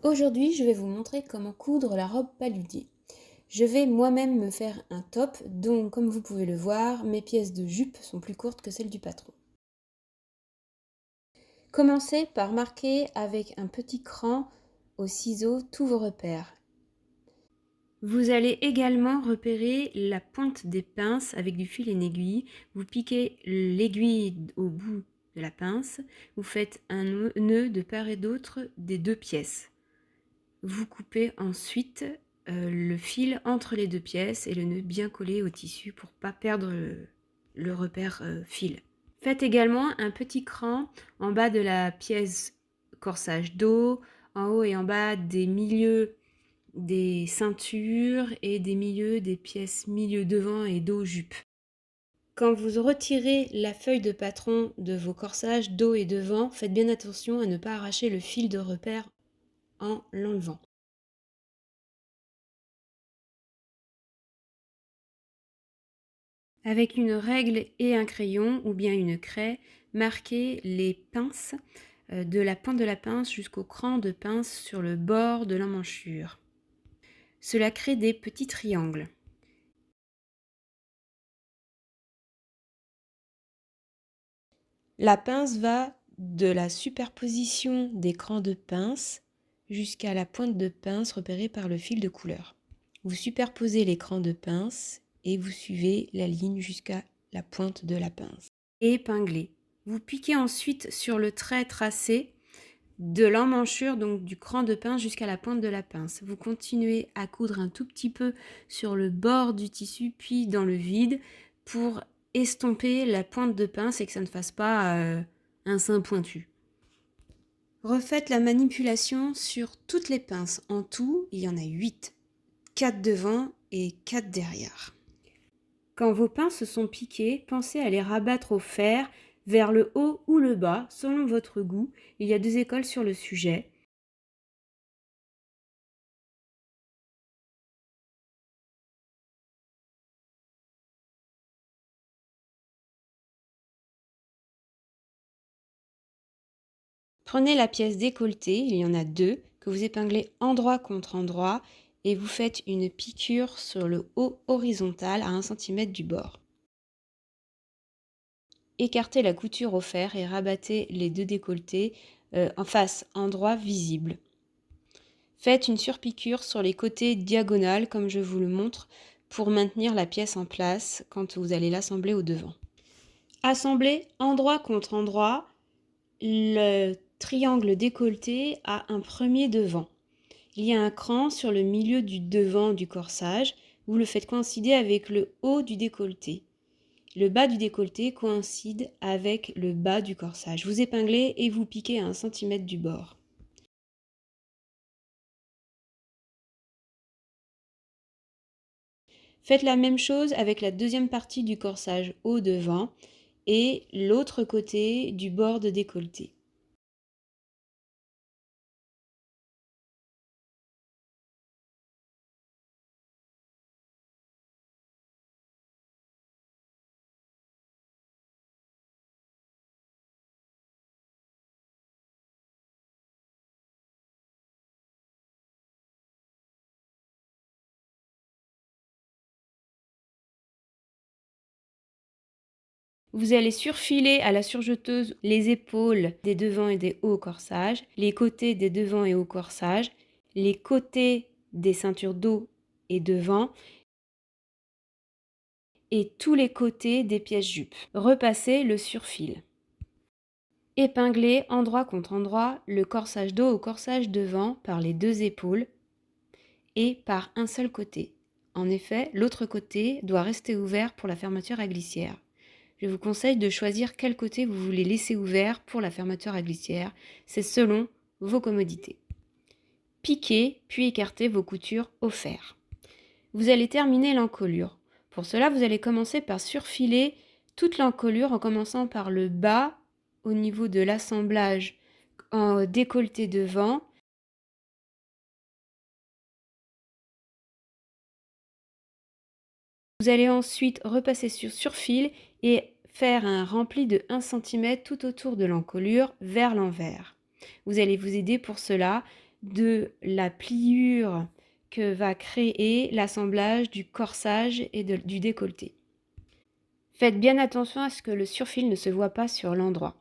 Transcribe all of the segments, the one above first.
Aujourd'hui, je vais vous montrer comment coudre la robe paludier. Je vais moi-même me faire un top, dont, comme vous pouvez le voir, mes pièces de jupe sont plus courtes que celles du patron. Commencez par marquer avec un petit cran au ciseau tous vos repères. Vous allez également repérer la pointe des pinces avec du fil et une aiguille. Vous piquez l'aiguille au bout de la pince. Vous faites un nœud de part et d'autre des deux pièces. Vous coupez ensuite le fil entre les deux pièces et le nœud bien collé au tissu pour ne pas perdre le repère fil. Faites également un petit cran en bas de la pièce corsage dos, en haut et en bas des milieux des ceintures et des milieux des pièces milieu devant et dos jupe. Quand vous retirez la feuille de patron de vos corsages dos et devant, faites bien attention à ne pas arracher le fil de repère en l'enlevant. Avec une règle et un crayon ou bien une craie, marquez les pinces de la pointe de la pince jusqu'au cran de pince sur le bord de l'emmanchure. Cela crée des petits triangles. La pince va de la superposition des crans de pince jusqu'à la pointe de pince repérée par le fil de couleur. Vous superposez les crans de pince et vous suivez la ligne jusqu'à la pointe de la pince. Et épinglez. Vous piquez ensuite sur le trait tracé de l'emmanchure, donc du cran de pince jusqu'à la pointe de la pince. Vous continuez à coudre un tout petit peu sur le bord du tissu, puis dans le vide, pour estomper la pointe de pince et que ça ne fasse pas un sein pointu. Refaites la manipulation sur toutes les pinces. En tout, il y en a 8. 4 devant et 4 derrière. Quand vos pinces sont piquées, pensez à les rabattre au fer vers le haut ou le bas, selon votre goût. Il y a 2 écoles sur le sujet. Prenez la pièce décolletée, il y en a 2, que vous épinglez endroit contre endroit et vous faites une piqûre sur le haut horizontal à 1 cm du bord. Écartez la couture au fer et rabattez les 2 décolletés en face, endroit visible. Faites une surpiqûre sur les côtés diagonales comme je vous le montre pour maintenir la pièce en place quand vous allez l'assembler au devant. Assemblez endroit contre endroit le triangle décolleté à un premier devant. Il y a un cran sur le milieu du devant du corsage. Vous le faites coïncider avec le haut du décolleté. Le bas du décolleté coïncide avec le bas du corsage. Vous épinglez et vous piquez à 1 cm du bord. Faites la même chose avec la deuxième partie du corsage au devant et l'autre côté du bord de décolleté. Vous allez surfiler à la surjeteuse les épaules des devants et des hauts corsages, les côtés des devants et hauts corsages, les côtés des ceintures dos et devant et tous les côtés des pièces jupes. Repassez le surfil. Épinglez endroit contre endroit le corsage dos au corsage devant par les 2 épaules et par un seul côté. En effet, l'autre côté doit rester ouvert pour la fermeture à glissière. Je vous conseille de choisir quel côté vous voulez laisser ouvert pour la fermeture à glissière. C'est selon vos commodités. Piquez puis écartez vos coutures au fer. Vous allez terminer l'encolure. Pour cela, vous allez commencer par surfiler toute l'encolure en commençant par le bas au niveau de l'assemblage en décolleté devant. Vous allez ensuite repasser sur surfil et faire un rempli de 1 cm tout autour de l'encolure vers l'envers. Vous allez vous aider pour cela de la pliure que va créer l'assemblage du corsage et du décolleté. Faites bien attention à ce que le surfil ne se voit pas sur l'endroit.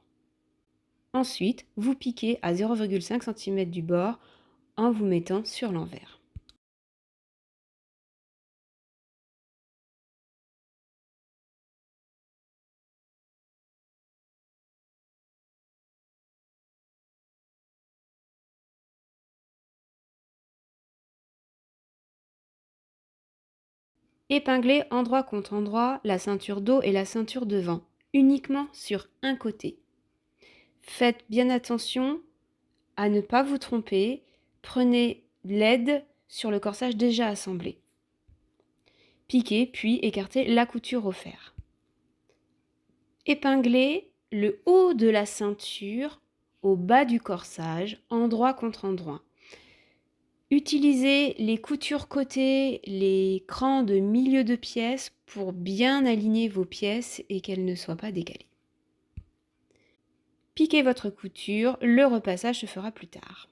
Ensuite, vous piquez à 0,5 cm du bord en vous mettant sur l'envers. Épinglez endroit contre endroit la ceinture dos et la ceinture devant, uniquement sur un côté. Faites bien attention à ne pas vous tromper. Prenez l'aide sur le corsage déjà assemblé. Piquez puis écartez la couture au fer. Épinglez le haut de la ceinture au bas du corsage, endroit contre endroit. Utilisez les coutures côté, les crans de milieu de pièce pour bien aligner vos pièces et qu'elles ne soient pas décalées. Piquez votre couture, le repassage se fera plus tard.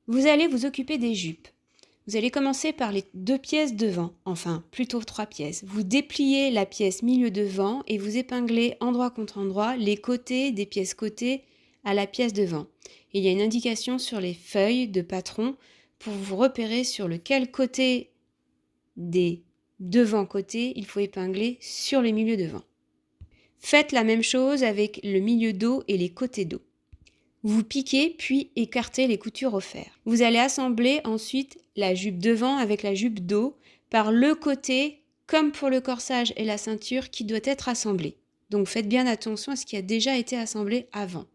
Vous allez vous occuper des jupes. Vous allez commencer par les 2 pièces devant, enfin plutôt 3 pièces. Vous dépliez la pièce milieu devant et vous épinglez endroit contre endroit les côtés des pièces côté à la pièce devant. Il y a une indication sur les feuilles de patron pour vous repérer sur lequel côté des devant côtés il faut épingler sur les milieux devant. Faites la même chose avec le milieu dos et les côtés dos. Vous piquez puis écartez les coutures au fer. Vous allez assembler ensuite la jupe devant avec la jupe dos par le côté, comme pour le corsage et la ceinture, qui doit être assemblé. Donc faites bien attention à ce qui a déjà été assemblé avant.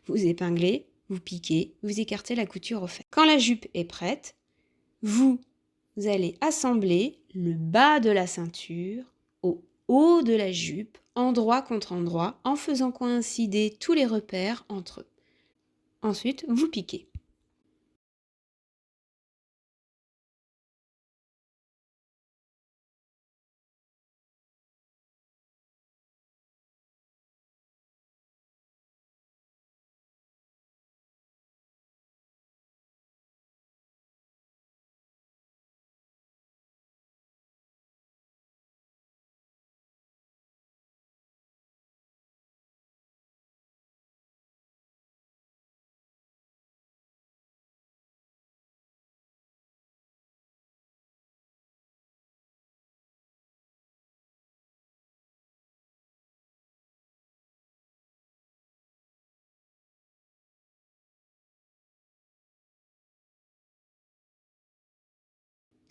Vous épinglez, vous piquez, vous écartez la couture au fer. Quand la jupe est prête, vous allez assembler le bas de la ceinture au haut de la jupe, endroit contre endroit, en faisant coïncider tous les repères entre eux. Ensuite, vous piquez.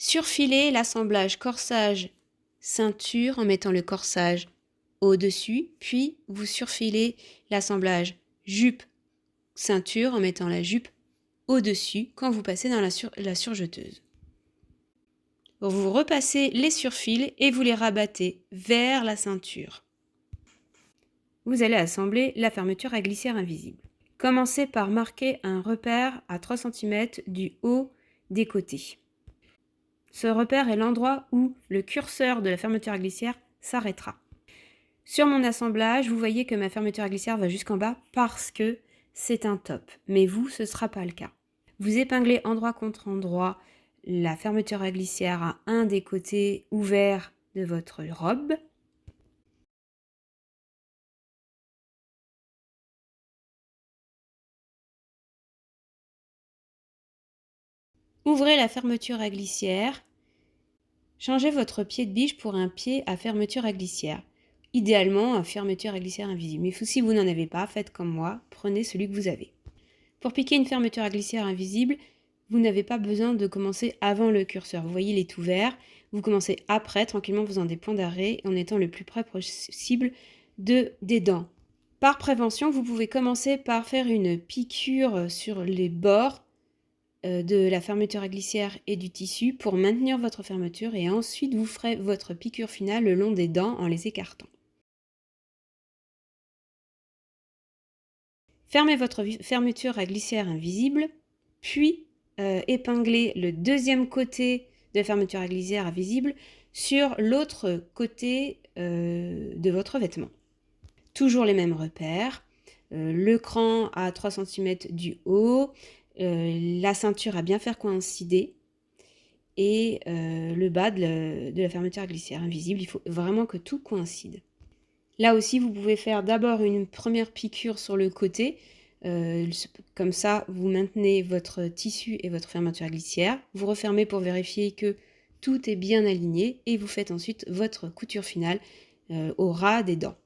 Surfilez l'assemblage corsage-ceinture en mettant le corsage au-dessus, puis vous surfilez l'assemblage jupe-ceinture en mettant la jupe au-dessus quand vous passez dans la surjeteuse. Vous repassez les surfils et vous les rabattez vers la ceinture. Vous allez assembler la fermeture à glissière invisible. Commencez par marquer un repère à 3 cm du haut des côtés. Ce repère est l'endroit où le curseur de la fermeture à glissière s'arrêtera. Sur mon assemblage, vous voyez que ma fermeture à glissière va jusqu'en bas parce que c'est un top. Mais vous, ce ne sera pas le cas. Vous épinglez endroit contre endroit la fermeture à glissière à un des côtés ouverts de votre robe. Ouvrez la fermeture à glissière. Changez votre pied de biche pour un pied à fermeture à glissière. Idéalement, un fermeture à glissière invisible. Mais si vous n'en avez pas, faites comme moi, prenez celui que vous avez. Pour piquer une fermeture à glissière invisible, vous n'avez pas besoin de commencer avant le curseur. Vous voyez, il est ouvert. Vous commencez après, tranquillement, en faisant des points d'arrêt, en étant le plus près possible des dents. Par prévention, vous pouvez commencer par faire une piqûre sur les bords de la fermeture à glissière et du tissu pour maintenir votre fermeture et ensuite vous ferez votre piqûre finale le long des dents en les écartant. Fermez votre fermeture à glissière invisible, puis épinglez le deuxième côté de la fermeture à glissière invisible sur l'autre côté de votre vêtement. Toujours les mêmes repères, le cran à 3 cm du haut, la ceinture à bien faire coïncider et le bas de la fermeture à glissière invisible. Il faut vraiment que tout coïncide. Là aussi, vous pouvez faire d'abord une première piqûre sur le côté. Comme ça, vous maintenez votre tissu et votre fermeture à glissière. Vous refermez pour vérifier que tout est bien aligné et vous faites ensuite votre couture finale au ras des dents.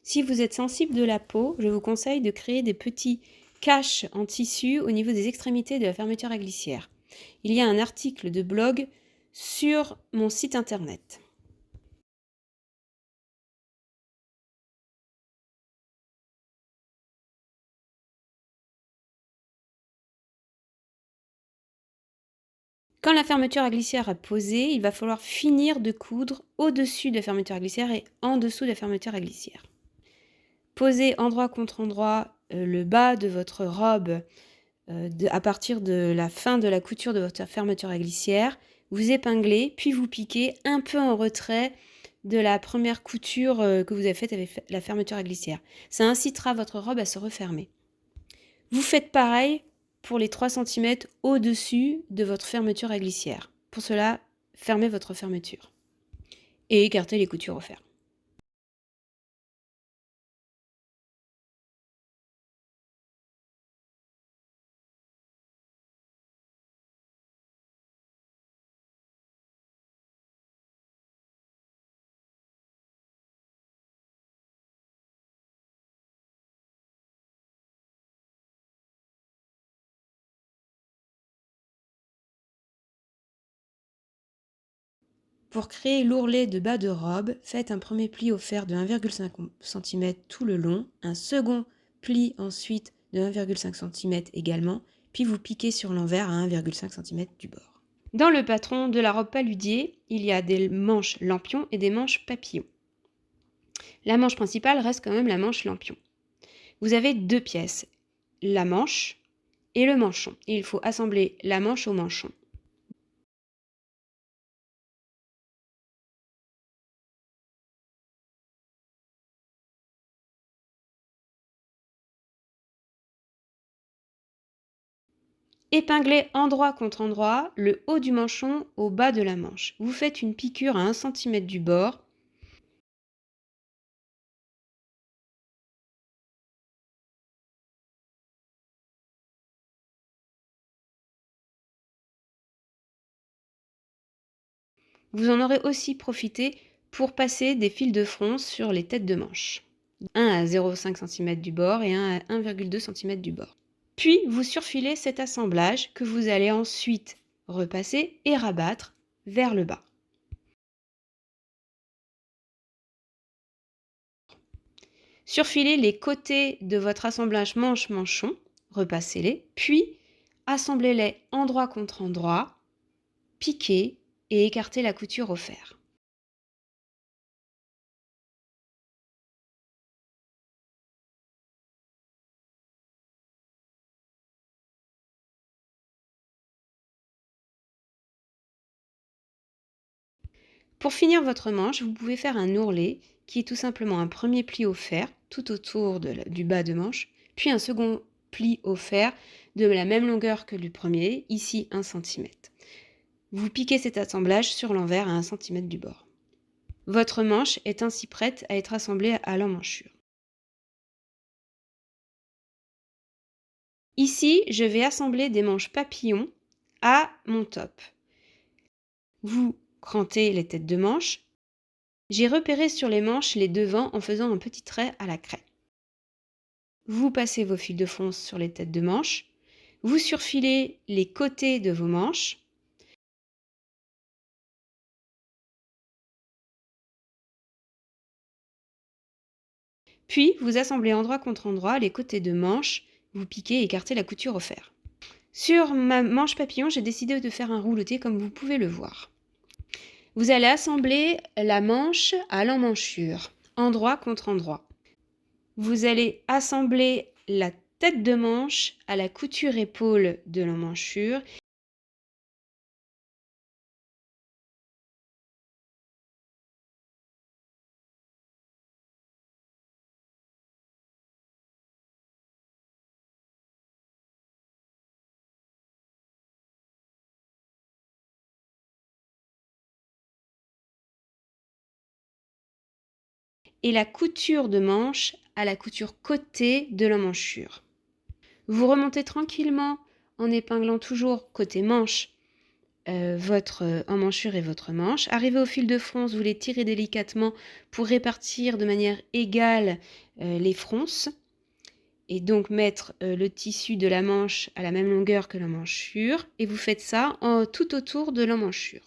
Si vous êtes sensible de la peau, je vous conseille de créer des petits caches en tissu au niveau des extrémités de la fermeture à glissière. Il y a un article de blog sur mon site internet. Quand la fermeture à glissière est posée, il va falloir finir de coudre au-dessus de la fermeture à glissière et en dessous de la fermeture à glissière. Posez endroit contre endroit le bas de votre robe à partir de la fin de la couture de votre fermeture à glissière. Vous épinglez, puis vous piquez un peu en retrait de la première couture que vous avez faite avec la fermeture à glissière. Ça incitera votre robe à se refermer. Vous faites pareil pour les 3 cm au-dessus de votre fermeture à glissière. Pour cela, fermez votre fermeture et écartez les coutures au fer. Pour créer l'ourlet de bas de robe, faites un premier pli au fer de 1,5 cm tout le long, un second pli ensuite de 1,5 cm également, puis vous piquez sur l'envers à 1,5 cm du bord. Dans le patron de la robe paludier, il y a des manches lampions et des manches papillons. La manche principale reste quand même la manche lampion. Vous avez deux pièces, la manche et le manchon. Et il faut assembler la manche au manchon. Épinglez endroit contre endroit le haut du manchon au bas de la manche. Vous faites une piqûre à 1 cm du bord. Vous en aurez aussi profité pour passer des fils de fronce sur les têtes de manche. Un à 0,5 cm du bord et un à 1,2 cm du bord. Puis vous surfilez cet assemblage que vous allez ensuite repasser et rabattre vers le bas. Surfilez les côtés de votre assemblage manche-manchon, repassez-les, puis assemblez-les endroit contre endroit, piquez et écartez la couture au fer. Pour finir votre manche, vous pouvez faire un ourlet qui est tout simplement un premier pli au fer tout autour du bas de manche, puis un second pli au fer de la même longueur que le premier, ici 1 cm. Vous piquez cet assemblage sur l'envers à 1 cm du bord. Votre manche est ainsi prête à être assemblée à l'emmanchure. Ici, je vais assembler des manches papillons à mon top. Vous crantez les têtes de manche. J'ai repéré sur les manches les devants en faisant un petit trait à la craie. Vous passez vos fils de fronce sur les têtes de manche. Vous surfilez les côtés de vos manches. Puis, vous assemblez endroit contre endroit les côtés de manche. Vous piquez et écartez la couture au fer. Sur ma manche papillon, j'ai décidé de faire un rouleté comme vous pouvez le voir. Vous allez assembler la manche à l'emmanchure, endroit contre endroit. Vous allez assembler la tête de manche à la couture épaule de l'emmanchure. Et la couture de manche à la couture côté de l'emmanchure. Vous remontez tranquillement en épinglant toujours côté manche votre emmanchure et votre manche. Arrivé au fil de fronce, vous les tirez délicatement pour répartir de manière égale les fronces et donc mettre le tissu de la manche à la même longueur que l'emmanchure et vous faites ça tout autour de l'emmanchure.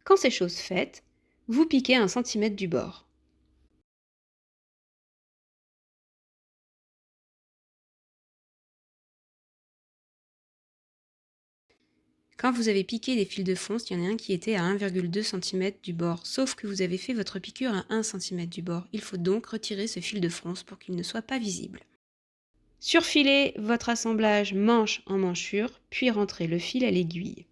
Quand c'est chose faite, vous piquez 1 cm du bord. Quand vous avez piqué les fils de fronce, il y en a un qui était à 1,2 cm du bord, sauf que vous avez fait votre piqûre à 1 cm du bord. Il faut donc retirer ce fil de fronce pour qu'il ne soit pas visible. Surfilez votre assemblage manche en manchure, puis rentrez le fil à l'aiguille.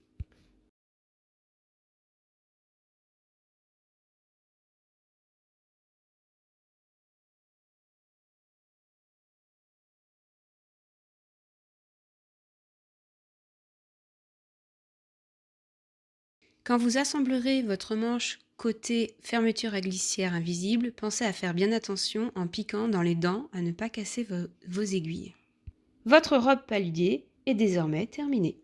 Quand vous assemblerez votre manche côté fermeture à glissière invisible, pensez à faire bien attention en piquant dans les dents à ne pas casser vos aiguilles. Votre robe paludée est désormais terminée.